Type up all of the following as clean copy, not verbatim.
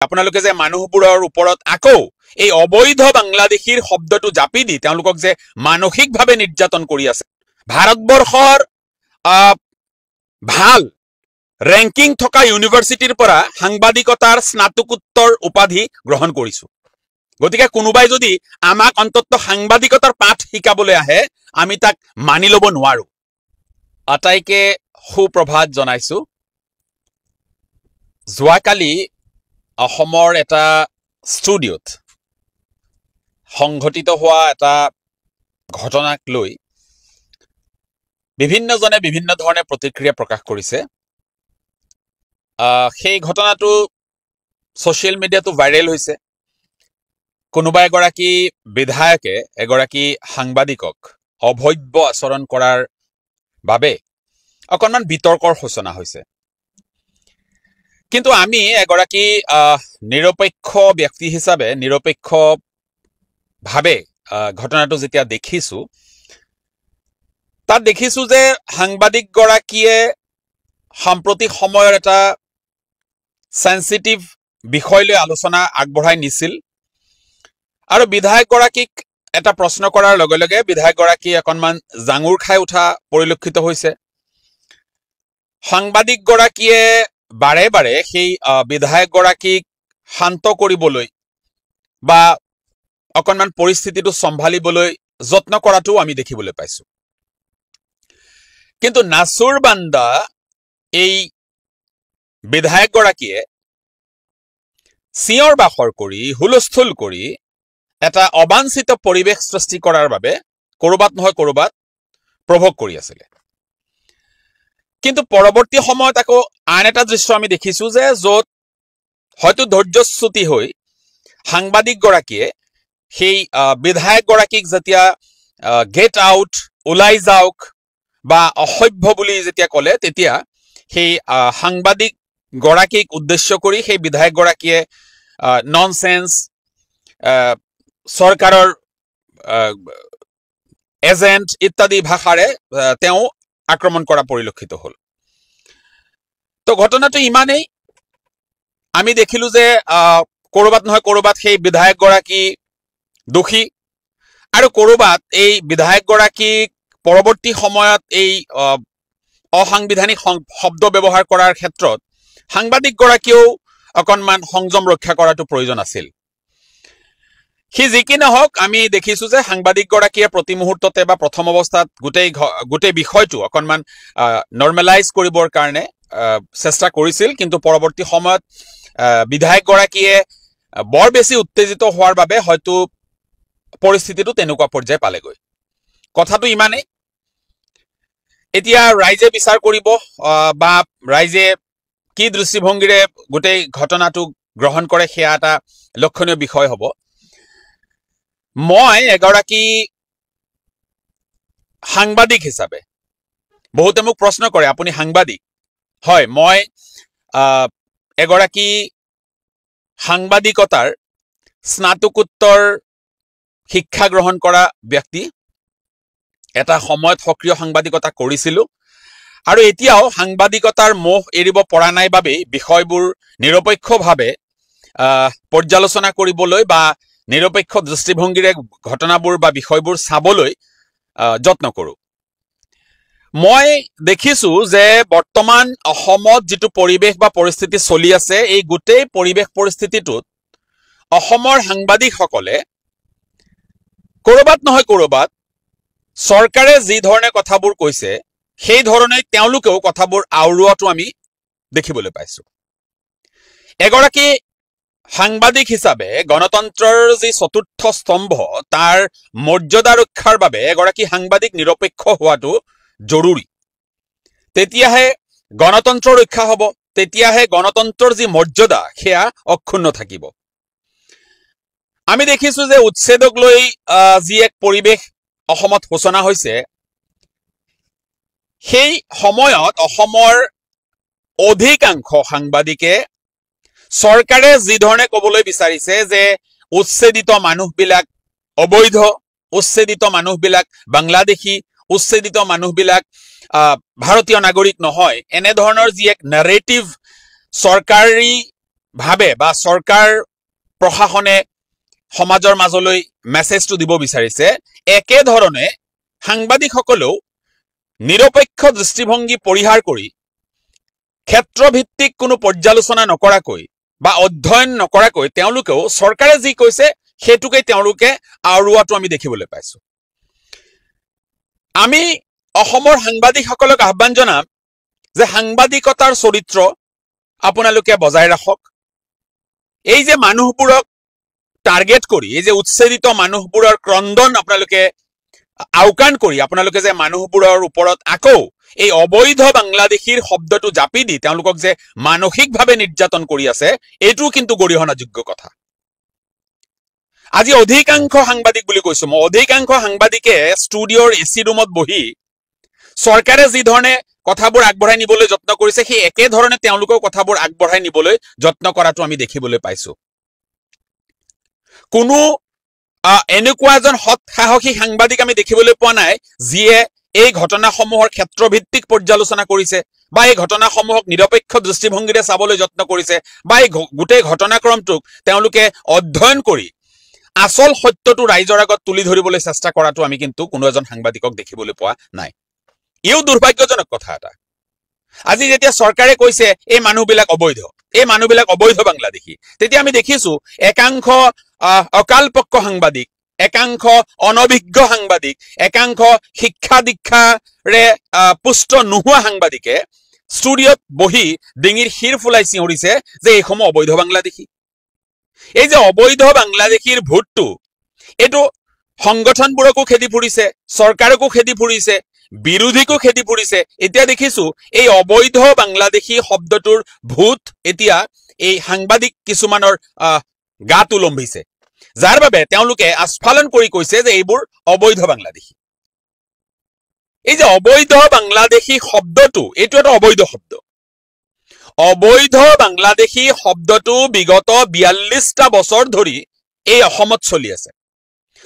আপোনালোকে যে মানুহবোৰৰ ওপৰত আকৌ এই অবৈধ বাংলাদেশীৰ শব্দটো জাপি দি তেওঁলোকক যে মানসিকভাৱে নিৰ্যাতন কৰি আছে ভাৰতবৰ্ষৰ ভাল ৰেংকিং থকা ইউনিভাৰ্চিটিৰ পৰা সাংবাদিকতাৰ স্নাতকোত্তৰ উপাধি গ্ৰহণ কৰিছো গতিকে কোনোবাই যদি আমাক অন্তত সাংবাদিকতাৰ পাঠ শিকাবলৈ আহে আমি তাক মানি ল'ব নোৱাৰো আটাইকে সুপ্ৰভাত জনাইছো যোৱাকালি অসমৰ এটা ষ্টুডিঅ'ত সংঘটিত হোৱা এটা ঘটনাক লৈ বিভিন্নজনে বিভিন্ন ধৰণে প্ৰতিক্ৰিয়া প্ৰকাশ কৰিছে সেই ঘটনাটো ছ'চিয়েল মিডিয়াটো ভাইৰেল হৈছে কোনোবা এগৰাকী বিধায়কে এগৰাকী সাংবাদিকক অভব্য আচৰণ কৰাৰ বাবে অকণমান বিতৰ্কৰ সূচনা হৈছে কিন্তু আমি এগৰাকী নিৰপেক্ষ ব্যক্তি হিচাপে নিৰপেক্ষভাৱে ঘটনাটো যেতিয়া দেখিছো তাত দেখিছো যে সাংবাদিকগৰাকীয়ে সাম্প্ৰতিক সময়ৰ এটা সেন্সিটিভ বিষয় লৈ আলোচনা আগবঢ়াই নিছিল আৰু বিধায়কগৰাকীক এটা প্ৰশ্ন কৰাৰ লগে লগে বিধায়কগৰাকী অকণমান জাঙুৰ খাই উঠা পৰিলক্ষিত হৈছে সাংবাদিকগৰাকীয়ে বাৰে বাৰে সেই বিধায়কগৰাকীক শান্ত কৰিবলৈ বা অকণমান পৰিস্থিতিটো চম্ভালিবলৈ যত্ন কৰাটো আমি দেখিবলৈ পাইছো কিন্তু নাছুৰ বান্দা এই বিধায়কগৰাকীয়ে চিঞৰ বাখৰ কৰি হুলস্থুল কৰি এটা অবাঞ্ছিত পৰিৱেশ সৃষ্টি কৰাৰ বাবে কৰবাত নহয় কৰবাত প্ৰভোগ কৰি আছিল কিন্তু পৰৱৰ্তী সময়ত আকৌ আন এটা দৃশ্য আমি দেখিছো যে য'ত হয়তো ধৈৰ্যচ্যুতি হৈ সাংবাদিকগৰাকীয়ে সেই বিধায়কগৰাকীক যেতিয়া গেট আউট ওলাই যাওক বা অসভ্য বুলি যেতিয়া ক'লে তেতিয়া সেই সাংবাদিকগৰাকীক উদ্দেশ্য কৰি সেই বিধায়কগৰাকীয়ে ননসেন্স চৰকাৰৰ এজেণ্ট ইত্যাদি ভাষাৰে তেওঁ আক্ৰমণ কৰা পৰিলক্ষিত হ'ল তো ঘটনাটো ইমানেই আমি দেখিলো যে কৰবাত নহয় কৰবাত সেই বিধায়কগৰাকী দোষী আৰু কৰবাত এই বিধায়কগৰাকীক পৰৱৰ্তী সময়ত এই অসাংবিধানিক শব্দ ব্যৱহাৰ কৰাৰ ক্ষেত্ৰত সাংবাদিকগৰাকীয়েও অকণমান সংযম ৰক্ষা কৰাটো প্ৰয়োজন আছিল সি যি কি নহওক আমি দেখিছো যে সাংবাদিকগৰাকীয়ে প্ৰতি মুহূৰ্ততে বা প্ৰথম অৱস্থাত গোটেই বিষয়টো অকণমান নৰ্মেলাইজ কৰিবৰ কাৰণে চেষ্টা কৰিছিল কিন্তু পৰৱৰ্তী সময়ত বিধায়কগৰাকীয়ে বৰ বেছি উত্তেজিত হোৱাৰ বাবে হয়তো পৰিস্থিতিটো তেনেকুৱা পৰ্যায় পালেগৈ কথাটো ইমানেই এতিয়া ৰাইজে বিচাৰ কৰিব বা ৰাইজে কি দৃষ্টিভংগীৰে গোটেই ঘটনাটো গ্ৰহণ কৰে সেয়া এটা লক্ষণীয় বিষয় হ'ব মই এগৰাকী সাংবাদিক হিচাপে বহুতে মোক প্ৰশ্ন কৰে আপুনি সাংবাদিক হয় মই এগৰাকী সাংবাদিকতাৰ স্নাতকোত্তৰ শিক্ষা গ্ৰহণ কৰা ব্যক্তি এটা সময়ত সক্ৰিয় সাংবাদিকতা কৰিছিলো আৰু এতিয়াও সাংবাদিকতাৰ মোহ এৰিব পৰা নাই বাবে বিষয়বোৰ নিৰপেক্ষভাৱে পৰ্যালোচনা কৰিবলৈ বা নিৰপেক্ষ দৃষ্টিভংগীৰে ঘটনাবোৰ বা বিষয়বোৰ চাবলৈ যত্ন কৰোঁ মই দেখিছো যে বৰ্তমান অসমত যিটো পৰিৱেশ বা পৰিস্থিতি চলি আছে এই গোটেই পৰিৱেশ পৰিস্থিতিটোত অসমৰ সাংবাদিকসকলে কৰবাত নহয় কৰবাত চৰকাৰে যি ধৰণে কথাবোৰ কৈছে সেই ধৰণে তেওঁলোকেও কথাবোৰ আওৰোৱাটো আমি দেখিবলৈ পাইছো এগৰাকী সাংবাদিক হিচাপে গণতন্ত্ৰৰ যি চতুৰ্থ স্তম্ভ তাৰ মৰ্যাদা ৰক্ষাৰ বাবে এগৰাকী সাংবাদিক নিৰপেক্ষ হোৱাটো জৰুৰী তেতিয়াহে গণতন্ত্ৰ ৰক্ষা হ'ব তেতিয়াহে গণতন্ত্ৰৰ যি মৰ্যাদা সেয়া অক্ষুণ্ণ থাকিব আমি দেখিছো যে উচ্ছেদক লৈ যি এক পৰিৱেশ অসমত সূচনা হৈছে সেই সময়ত অসমৰ অধিকাংশ সাংবাদিকে চৰকাৰে যি ধৰণে ক'বলৈ বিচাৰিছে যে উচ্ছেদিত মানুহবিলাক অবৈধ উচ্ছেদিত মানুহবিলাক বাংলাদেশী উচ্ছেদিত মানুহবিলাক ভাৰতীয় নাগৰিক নহয় এনে ধৰণৰ যি এক নাৰেটিভ চৰকাৰী ভাবে বা চৰকাৰ প্ৰশাসনে সমাজৰ মাজলৈ মেছেজটো দিব বিচাৰিছে একেধৰণে সাংবাদিকসকলেও নিৰপেক্ষ দৃষ্টিভংগী পৰিহাৰ কৰি ক্ষেত্ৰভিত্তিক কোনো পৰ্যালোচনা নকৰাকৈ বা অধ্যয়ন নকৰাকৈ তেওঁলোকেও চৰকাৰে যি কৈছে সেইটোকে তেওঁলোকে আওৰোৱাটো আমি দেখিবলৈ পাইছো আমি অসমৰ সাংবাদিকসকলক আহ্বান জনাম যে সাংবাদিকতাৰ চৰিত্ৰ আপোনালোকে বজাই ৰাখক এই যে মানুহবোৰক টাৰ্গেট কৰি এই যে উচ্ছেদিত মানুহবোৰৰ ক্ৰন্দন আপোনালোকে আওকাণ কৰি আপোনালোকে যে মানুহবোৰৰ ওপৰত আকৌ এই অবৈধ বাংলাদেশীৰ শব্দটো জাপি দি তেওঁলোকক যে মানসিকভাৱে নিৰ্যাতন কৰি আছে এইটো কিন্তু গৰিহণাযোগ্য কথা আজি অধিকাংশ সাংবাদিক বুলি কৈছো মই অধিকাংশ সাংবাদিকে ষ্টুডিঅ'ৰ এচি ৰুমত বহি চৰকাৰে যি ধৰণে কথাবোৰ আগবঢ়াই নিবলৈ যত্ন কৰিছে সেই একে ধৰণে তেওঁলোকৰ কথাবোৰ আগবঢ়াই নিবলৈ যত্ন কৰাটো আমি দেখিবলৈ পাইছো কোনো এনেকুৱা এজন সৎ সাহসী সাংবাদিক আমি দেখিবলৈ পোৱা নাই যিয়ে এই ঘটনাসমূহৰ ক্ষেত্ৰভিত্তিক পৰ্যালোচনা কৰিছে বা এই ঘটনাসমূহক নিৰপেক্ষ দৃষ্টিভংগীৰে চাবলৈ যত্ন কৰিছে বা এই গোটেই ঘটনাক্ৰমটোক তেওঁলোকে অধ্যয়ন কৰি আসল সত্যটো ৰাইজৰ আগত তুলি ধৰিবলৈ চেষ্টা কৰাটো আমি কিন্তু কোনো এজন সাংবাদিকক দেখিবলৈ পোৱা নাই ইও দুৰ্ভাগ্যজনক কথা এটা আজি যেতিয়া চৰকাৰে কৈছে এই মানুহবিলাক অবৈধ বাংলাদেশী তেতিয়া আমি দেখিছো একাংশ অকালপক্ষ সাংবাদিক একাংশ অনভিজ্ঞ সাংবাদিক একাংশ শিক্ষা দীক্ষাৰে পুষ্ট নোহোৱা সাংবাদিকে ষ্টুডিঅ'ত বহি ডিঙিৰ শিৰ ফুলাই চিঞৰিছে যে এইসমূহ অবৈধ বাংলাদেশী এই যে অবৈধ বাংলাদেশীৰ ভোটটো এইটো সংগঠনবোৰকো খেদি ফুৰিছে চৰকাৰকো খেদি ফুৰিছে বিৰোধীকো খেদি ফুৰিছে এতিয়া দেখিছো এই অবৈধ বাংলাদেশী শব্দটোৰ ভূত এতিয়া এই সাংবাদিক কিছুমানৰ গাত উলম্বিছে যাৰ বাবে তেওঁলোকে আস্ফালন কৰি কৈছে যে এইবোৰ অবৈধ বাংলাদেশী এই যে অবৈধ বাংলাদেশী শব্দটো এইটো এটা অবৈধ শব্দ অবৈধ বাংলাদেশী শব্দটো বিগত ৪২টা বছৰ ধৰি এই অসমত চলি আছে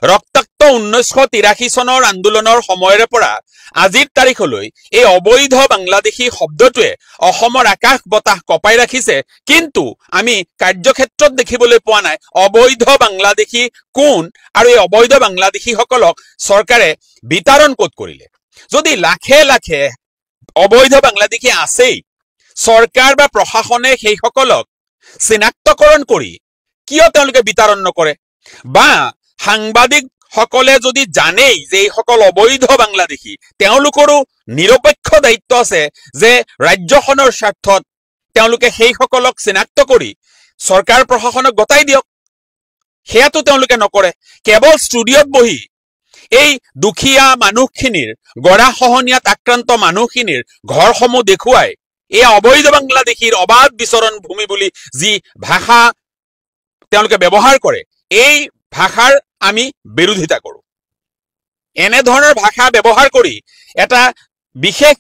ৰক্তাক্ত ১৯৮৩ চনৰ আন্দোলনৰ সময়ৰে পৰা আজিৰ তাৰিখলৈ এই অবৈধ বাংলাদেশী শব্দটোৱে অসমৰ আকাশ বতাহ কপাই ৰাখিছে কিন্তু আমি কাৰ্যক্ষেত্ৰত দেখিবলৈ পোৱা নাই অবৈধ বাংলাদেশী কোন আৰু এই অবৈধ বাংলাদেশীসকলক চৰকাৰে বিতৰণ ক'ত কৰিলে যদি লাখে লাখে অবৈধ বাংলাদেশী আছেই চৰকাৰ বা প্ৰশাসনে সেইসকলক চিনাক্তকৰণ কৰি কিয় তেওঁলোকে বিতৰণ নকৰে বা সাংবাদিক সকলে যদি জানেই যে এইসকল অবৈধ বাংলাদেশী তেওঁলোকৰো নিৰপেক্ষ দায়িত্ব আছে যে ৰাজ্যখনৰ স্বাৰ্থত তেওঁলোকে সেইসকলক চিনাক্ত কৰি চৰকাৰ প্ৰশাসনক গতাই দিয়ক সেয়াটো তেওঁলোকে নকৰে কেৱল ষ্টুডিঅ'ত বহি এই দুখীয়া মানুহখিনিৰ গৰাখহনীয়াত আক্ৰান্ত মানুহখিনিৰ ঘৰসমূহ দেখুৱাই এই অবৈধ বাংলাদেশীৰ অবাধ বিচৰণ ভূমি বুলি যি ভাষা তেওঁলোকে ব্যৱহাৰ কৰে এই ভাষাৰ আমি বিৰোধিতা কৰো এনে ধৰণৰ ভাষা ব্যৱহাৰ কৰি এটা বিশেষ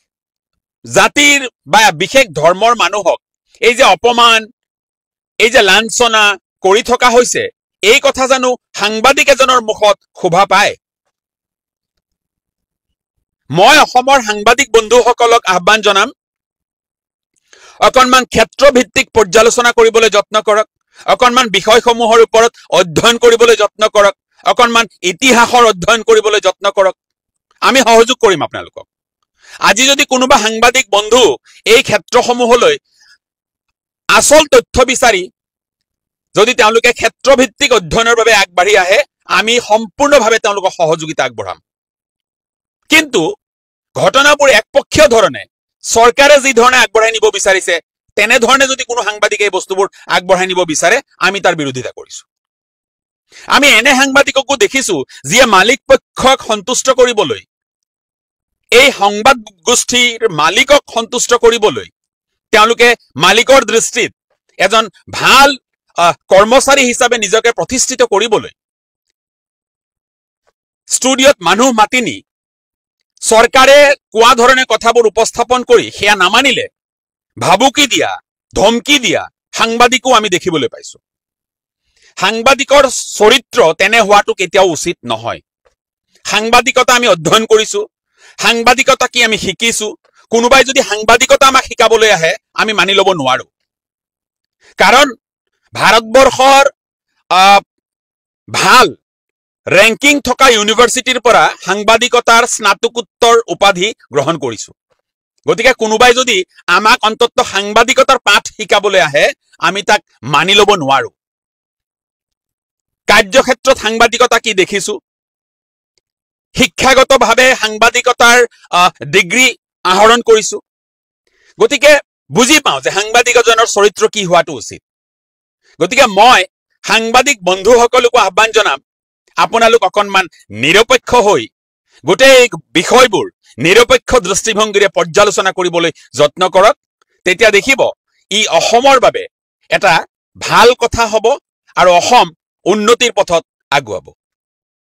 জাতিৰ বা বিশেষ ধৰ্মৰ মানুহক এই যে অপমান এই যে লাঞ্ছনা কৰি থকা হৈছে এই কথা জানো সাংবাদিক এজনৰ মুখত শোভা পায় মই অসমৰ সাংবাদিক বন্ধুসকলক আহ্বান জনাম অকণমান ক্ষেত্ৰভিত্তিক পৰ্যালোচনা কৰিবলৈ যত্ন কৰক অকণমান বিষয়সমূহৰ ওপৰত অধ্যয়ন কৰিবলৈ যত্ন কৰক অকণমান ইতিহাসৰ অধ্যয়ন কৰিবলৈ যত্ন কৰক আমি সহযোগ কৰিম আপোনালোকক আজি যদি কোনোবা সাংবাদিক বন্ধু এই ক্ষেত্ৰসমূহলৈ আসল তথ্য বিচাৰি যদি তেওঁলোকে ক্ষেত্ৰভিত্তিক অধ্যয়নৰ বাবে আগবাঢ়ি আহে আমি সম্পূৰ্ণভাৱে তেওঁলোকক সহযোগিতা আগবঢ়াম কিন্তু ঘটনাবোৰ একপক্ষীয় ধৰণে চৰকাৰে যি ধৰণে আগবঢ়াই নিব বিচাৰিছে তেনে ধৰণে যদি কোনো সাংবাদিকে এই বস্তুবোৰ আগবঢ়াই নিব বিচাৰে আমি তাৰ বিৰোধিতা কৰিছো আমি এনে সাংবাদিককো দেখিছো যিয়ে মালিক পক্ষক সন্তুষ্ট কৰিবলৈ এই সংবাদ গোষ্ঠীৰ মালিকক সন্তুষ্ট কৰিবলৈ তেওঁলোকে মালিকৰ দৃষ্টিত এজন ভাল কৰ্মচাৰী হিচাপে নিজকে প্ৰতিষ্ঠিত কৰিবলৈ ষ্টুডিঅ'ত মানুহ মাতি নি চৰকাৰে কোৱা ধৰণে কথাবোৰ উপস্থাপন কৰি সেয়া নামানিলে ভাবুকি দিয়া ধমকি দিয়া সাংবাদিকো আমি দেখিবলৈ পাইছো সাংবাদিকৰ চৰিত্ৰ তেনে হোৱাটো কেতিয়াও উচিত নহয় সাংবাদিকতা আমি অধ্যয়ন কৰিছো সাংবাদিকতা কি আমি শিকিছো কোনোবাই যদি সাংবাদিকতা আমাক শিকাবলৈ আহে আমি মানি ল'ব নোৱাৰো কাৰণ ভাৰতবৰ্ষৰ ভাল ৰেংকিং থকা ইউনিভাৰ্চিটিৰ পৰা সাংবাদিকতাৰ স্নাতকোত্তৰ উপাধি গ্ৰহণ কৰিছো। গতিকে কোনোবাই যদি আমাক অন্তত সাংবাদিকতাৰ পাঠ শিকাবলৈ আহে আমি তাক মানি ল'ব নোৱাৰো। কাৰ্যক্ষেত্ৰত সাংবাদিকতা কি দেখিছো, শিক্ষাগতভাৱে সাংবাদিকতাৰ ডিগ্ৰী আহৰণ কৰিছো। গতিকে বুজি পাওঁ যে সাংবাদিক এজনৰ চৰিত্ৰ কি হোৱাটো উচিত। গতিকে মই সাংবাদিক বন্ধুসকলকো আহ্বান জনাম, আপোনালোক অকণমান নিৰপেক্ষ হৈ গোটেই বিষয়বোৰ নিৰপেক্ষ দৃষ্টিভংগীৰে পৰ্যালোচনা কৰিবলৈ যত্ন কৰক। তেতিয়া দেখিব ই অসমৰ বাবে এটা ভাল কথা হ'ব আৰু অসম উন্নতিৰ পথত আগুৱাব।